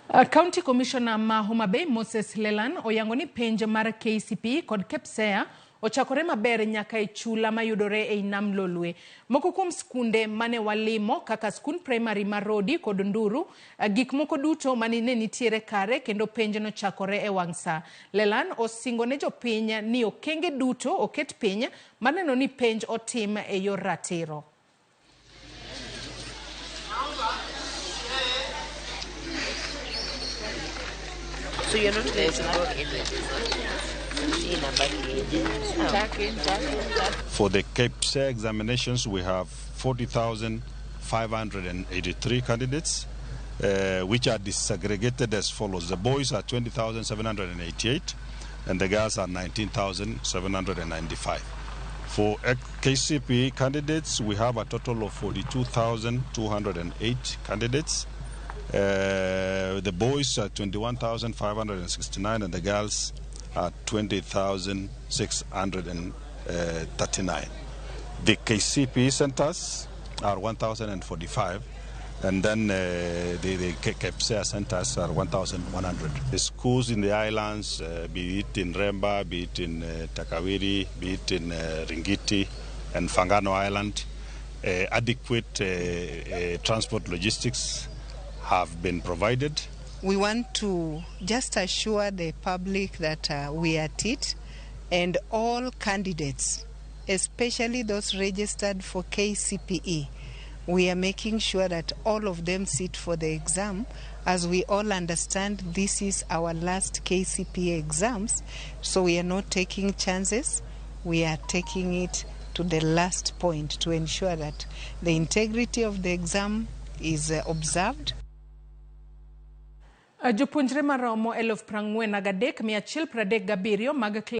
County Commissioner ma Homa Bay Moses Lelan oyangoni Penj mar KCPE kod KEPSEA ochakore maber nyaka e chula mayudore e nam Lolwe. Moko kuom skunde mane walimo kaka skund primary Marodi kod Nduru, gik moko duto manine nitiere kare kendo penj no chakore e wangsa. Lelan osingo ne jopiny ni okenge duto oket piny maneno ni penj otim e yor ratiro. So you're not there to go For the KEPSEA examinations, we have 40,583 candidates, which are disaggregated as follows. The boys are 20,788 and the girls are 19,795. For KCPE candidates, we have a total of 42,208 candidates. The boys are 21,569 and the girls are 20,639. The KCPE centers are 1,045 and then the KEPSEA centers are 1,100. The schools in the islands, be it in Remba, be it in Takawiri, be it in Ringiti and Fangano Island, adequate transport logistics have been provided. We want to just assure the public that we are at it, and all candidates, especially those registered for KCPE, we are making sure that all of them sit for the exam. As we all understand, this is our last KCPE exams, so we are not taking chances. We are taking it to the last point to ensure that the integrity of the exam is observed. Jopuonjre maromo 43,137 mag